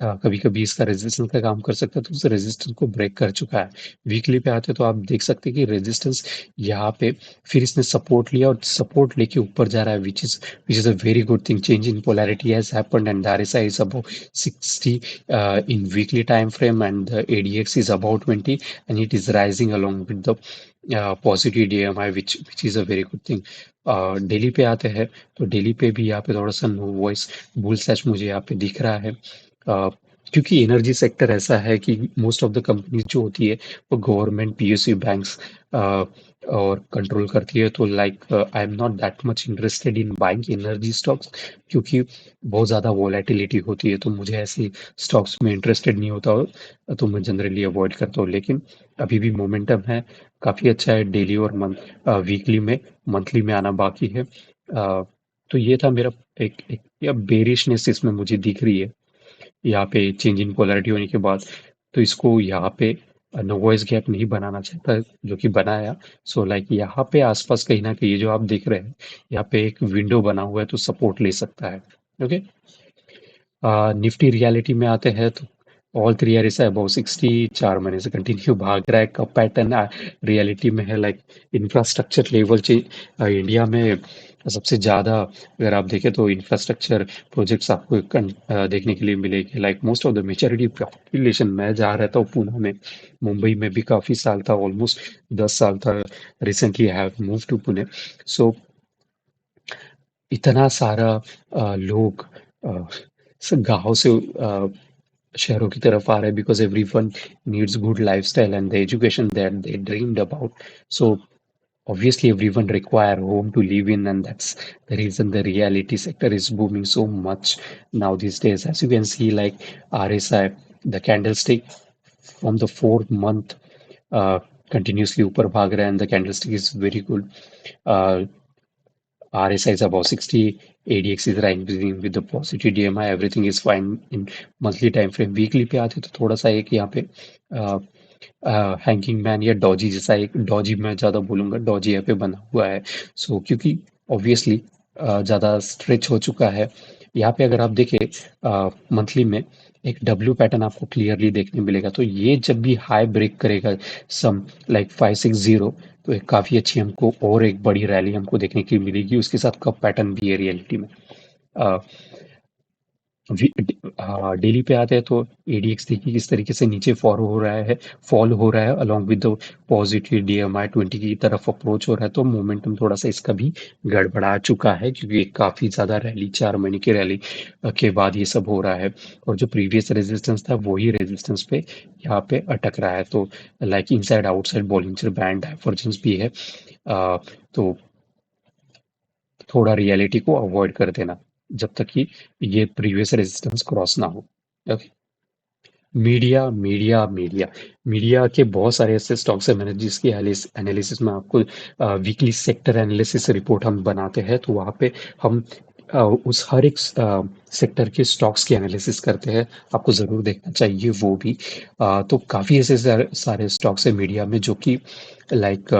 कभी कभी इसका रेजिस्टेंस का काम कर सकता है, तो उस रेजिस्टेंस को ब्रेक कर चुका है। वीकली पे आते तो आप देख सकते हैं कि रेजिस्टेंस यहाँ पे फिर इसने सपोर्ट लिया और सपोर्ट लेके ऊपर जा रहा है, which is a very good thing. Change in polarity has happened and the RSI is about 60 in weekly time frame, and the ADX is about 20, and it is rising along with the positive DMI, which is a very good thing. Daily पे आते हैं तो daily पे भी यहाँ पे थोड़ा सा नो वॉइस बुल सेश मुझे यहाँ पे दिख रहा है। क्योंकि एनर्जी सेक्टर ऐसा है कि मोस्ट ऑफ द कंपनीज जो होती है वो गवर्नमेंट पीएसयू बैंक्स और कंट्रोल करती है। तो like I am not that much interested in buying energy stocks, क्योंकि बहुत ज़्यादा वॉलेटिलिटी होती है तो मुझे ऐसी स्टॉक्स में इंटरेस्टेड नहीं होता हो, तो मैं जनरली अवॉइड करता हूँ। लेकिन अभी भी मोमेंटम है, काफ़ी अच्छा है। डेली और वीकली में, मंथली में आना बाकी है। तो ये था मेरा एक या बेरिशनेस इसमें मुझे दिख रही है यहाँ पे चेंज इन पोलैरिटी होने के बाद। तो इसको यहाँ पे नोवाइस गैप नहीं बनाना चाहता, जो कि बनाया। सो लाइक यहाँ पे आसपास कहीं ना कहीं ये जो आप देख रहे हैं यहाँ पे एक विंडो बना हुआ है तो सपोर्ट ले सकता है। ओके। निफ्टी रियलिटी में आते हैं तो all three are is about 60। 4 महीने से कंटिन्यू भाग रहा है। कब पैटर्न रियलिटी में है लाइक इंफ्रास्ट्रक्चर लेवल इंडिया में सबसे ज्यादा अगर आप देखें तो इंफ्रास्ट्रक्चर प्रोजेक्ट्स आपको देखने के लिए मिलेगी। Like most of the majority population, मैं जा रहा था पुणे में, मुंबई में भी काफी साल था, ऑलमोस्ट 10 साल था। Recently I have move to Pune. So इतना सारा लोग गांव से शहरों की तरफ आ रहा है because everyone needs good lifestyle and the education that they dreamed about. So obviously everyone require home to live in, and that's the reason the reality sector is booming so much now these days. As you can see, like RSI, the candlestick from the fourth month uh, continuously upar bhag raha hai, and the candlestick is very good. uh, RSI is about 60, ADX is rising with the positive DMI, everything is fine in monthly time frame. Weekly पे आते तो थोड़ा सा एक यहाँ पे hanging man या Doge जैसा, एक डॉजी मैं ज़्यादा बोलूँगा, डॉजी यहाँ पे बना हुआ है. सो क्योंकि ऑब्वियसली ज़्यादा स्ट्रेच हो चुका है. यहाँ पे अगर आप देखें मंथली में एक डब्ल्यू पैटर्न आपको क्लियरली देखने मिलेगा. तो ये जब भी हाई ब्रेक करेगा सम लाइक 560, तो एक काफ़ी अच्छी हमको और एक बड़ी रैली हमको देखने की मिलेगी. उसके साथ कप पैटर्न भी है रियलिटी में. अ, डेली पे आते हैं तो एडीएक्स देखिए किस तरीके से नीचे फॉल हो रहा है along with the positive DMI 20 की तरफ अप्रोच हो रहा है. तो मोमेंटम थोड़ा सा इसका भी गड़बड़ा चुका है क्योंकि एक काफी ज्यादा रैली 4 महीने की रैली के बाद ये सब हो रहा है. और जो प्रीवियस रेजिस्टेंस था वही रेजिस्टेंस पे यहाँ पे अटक रहा है. तो like inside outside Bollinger band divergence भी है. तो थोड़ा रियलिटी को अवॉइड कर देना जब तक कि ये प्रीवियस रेजिस्टेंस क्रॉस ना हो. ओके. मीडिया मीडिया के बहुत सारे ऐसे स्टॉक्स हैं मैंने जिसकी एनालिसिस में आपको वीकली सेक्टर एनालिसिस रिपोर्ट हम बनाते हैं. तो वहाँ पे हम उस हर एक सेक्टर के स्टॉक्स की एनालिसिस करते हैं. आपको ज़रूर देखना चाहिए वो भी. तो काफ़ी ऐसे सारे स्टॉक्स हैं मीडिया में जो कि लाइक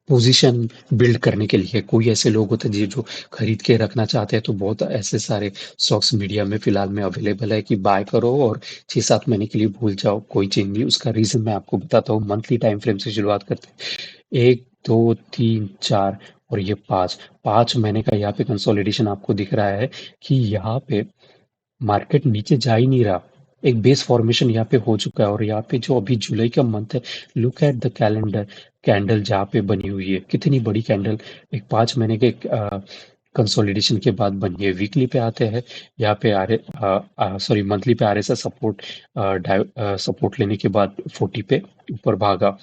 पोजीशन बिल्ड करने के लिए. कोई ऐसे लोग होते हैं जो खरीद के रखना चाहते हैं. तो बहुत ऐसे सारे स्टॉक्स मीडिया में फिलहाल में अवेलेबल है कि बाय करो और 6-7 महीने के लिए भूल जाओ, कोई चेंज नहीं. उसका रीजन मैं आपको बताता हूँ. मंथली टाइम फ्रेम से शुरुआत करते हैं. 1, 2, 3, 4 और ये 5 5 महीने का यहाँ पे कंसोलिडेशन आपको दिख रहा है कि यहाँ पे मार्केट नीचे जा ही नहीं रहा. एक बेस फॉर्मेशन यहाँ पे हो चुका है. और यहाँ पे जो अभी जुलाई का मंथ है, look at the calendar. Candle जहाँ पे बनी हुई है, कितनी बड़ी कैंडल एक 5 महीने के कंसोलिडेशन के बाद बनी है. वीकली पे आते हैं. यहाँ पे सॉरी मंथली पे आ रहे सपोर्ट सपोर्ट लेने के बाद 40 पे ऊपर भागा.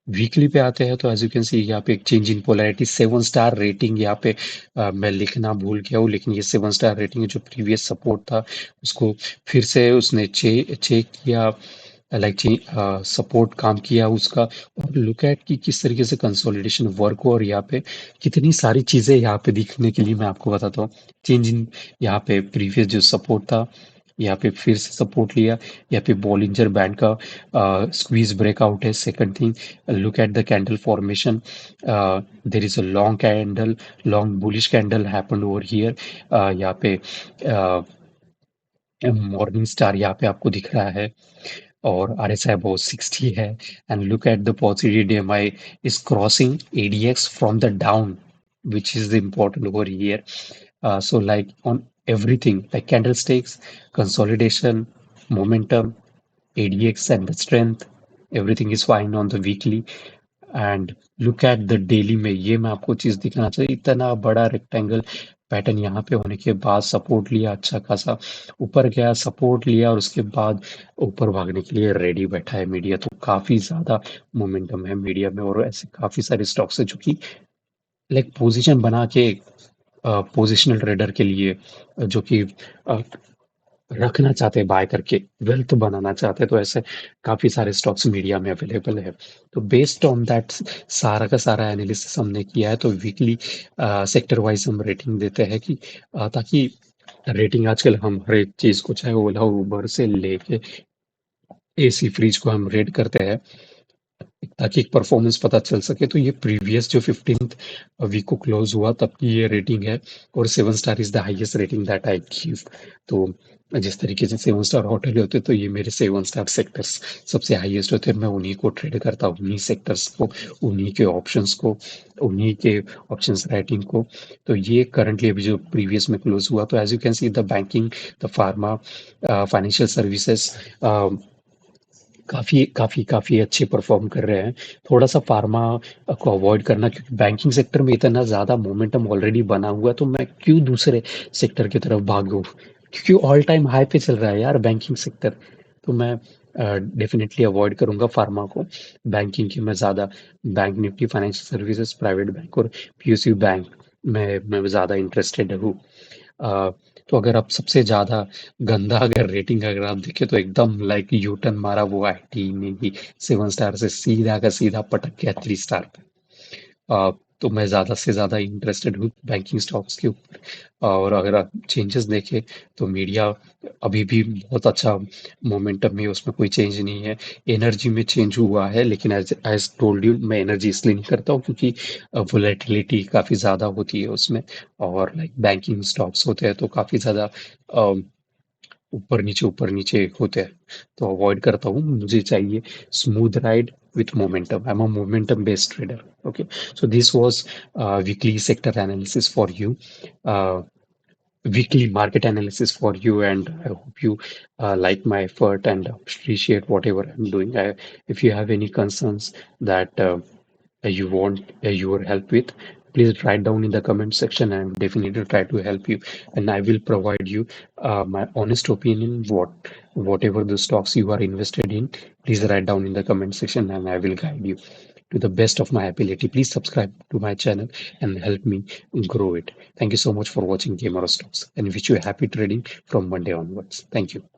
वीकली पे आते हैं तो एज यू कैन सी यहाँ पे एक change in polarity. 7 star rating यहाँ पे मैं लिखना भूल गया हूँ, लेकिन ये 7 स्टार रेटिंग जो प्रीवियस सपोर्ट था उसको फिर से उसने चेक किया. लाइक सपोर्ट काम किया उसका. और लुक एट कि किस तरीके से कंसोलिडेशन वर्क हो. और यहाँ पे कितनी सारी चीजें यहाँ पे दिखने के लिए मैं आपको बताता हूँ. चेंज इन यहाँ पे प्रीवियस जो सपोर्ट था यहाँ पे फिर से सपोर्ट लिया. यहाँ पे बॉलिंजर बैंड का स्क्वीज ब्रेकआउट है. Second thing, look at the candle formation. There is a long candle, long bullish candle happened over here. यहाँ पे मॉर्निंग स्टार यहाँ पे आपको दिख रहा है और RSI बहुत 60 है. And look at the positive DMI is crossing ADX from the down, which is the important over here. So like on everything, like candlesticks, consolidation, momentum, ADX and the strength, everything is fine on the weekly. And look at the daily में ये मैं आपको चीज दिखाना चाहिए. इतना बड़ा rectangle pattern यहाँ पे होने के बाद सपोर्ट लिया अच्छा खासा, ऊपर गया सपोर्ट लिया और उसके बाद ऊपर भागने के लिए रेडी बैठा है मीडिया. तो काफी ज्यादा मोमेंटम है मीडिया में. और ऐसे काफी सारे स्टॉक्स है जो कि लाइक पोजीशन बना के पोजिशनल ट्रेडर के लिए जो कि रखना चाहते हैं बाय करके वेल्थ बनाना चाहते हैं. तो ऐसे काफी सारे स्टॉक्स मीडिया में अवेलेबल है. तो बेस्ड ऑन दैट सारा का सारा एनालिसिस हमने किया है. तो वीकली सेक्टर वाइज हम रेटिंग देते हैं कि ताकि रेटिंग आजकल हम हर एक चीज को चाहे ओला उबर से लेके एसी फ्रिज को हम रेट करते हैं ताकि एक परफॉर्मेंस पता चल सके. तो ये प्रीवियस जो 15th वीक को क्लोज हुआ तब की ये रेटिंग है. और 7 star is the highest rating that I give. तो जिस तरीके से 7 स्टार होटल होते तो ये मेरे 7 स्टार सेक्टर्स सबसे हाईएस्ट होते हैं. मैं उन्हीं को ट्रेड करता हूँ, उन्हीं सेक्टर्स को, उन्हीं के ऑप्शंस को, उन्हीं के ऑप्शंस राइटिंग को. तो ये करंटली अभी जो प्रीवियस में क्लोज हुआ. तो as you can see the banking, the pharma, financial services काफ़ी काफ़ी काफ़ी अच्छे परफॉर्म कर रहे हैं. थोड़ा सा फार्मा को अवॉइड करना क्योंकि बैंकिंग सेक्टर में इतना ज़्यादा मोमेंटम ऑलरेडी बना हुआ है. तो मैं क्यों दूसरे सेक्टर की तरफ भागूं. क्योंकि ऑल टाइम हाई पे चल रहा है यार बैंकिंग सेक्टर। तो मैं डेफिनेटली अवॉइड करूंगा फार्मा को। बैंकिंग की मैं ज़्यादा bank Nifty financial services private bank और पीएसयू बैंक में मैं ज़्यादा इंटरेस्टेड हूँ। अ, तो अगर आप सबसे ज़्यादा गंदा अगर रेटिंग अगर आप देखें तो एकदम लाइक यू टर्न मारा वो आईटी ने ही 7 स्टार से सीधा का सीधा पटक गया 3 स्टार पे। तो मैं ज़्यादा से ज़्यादा इंटरेस्टेड हूँ बैंकिंग स्टॉक्स के ऊपर। और अगर आप चेंजेस देखें तो मीडिया अभी भी बहुत अच्छा मोमेंटम में है, उसमें कोई चेंज नहीं है। एनर्जी में चेंज हुआ है लेकिन एज एज टोल्ड यू मैं एनर्जी इसलिए नहीं करता हूँ क्योंकि वोलेटिलिटी काफ़ी ज़्यादा होती है उसमें। और लाइक बैंकिंग स्टॉक्स होते हैं तो काफ़ी ज़्यादा ऊपर नीचे होते हैं। तो अवॉइड करता हूँ, मुझे चाहिए smooth ride with momentum. I am a momentum based trader. Okay, so this was weekly sector analysis for you, weekly market analysis for you, and I hope you like my effort and appreciate whatever I'm doing. If you have any concerns that you want your help with, please write down in the comment section and definitely try to help you. And I will provide you my honest opinion. Whatever the stocks you are invested in, please write down in the comment section, and I will guide you to the best of my ability. Please subscribe to my channel and help me grow it. Thank you so much for watching Gamer Stocks and wish you happy trading from Monday onwards. Thank you.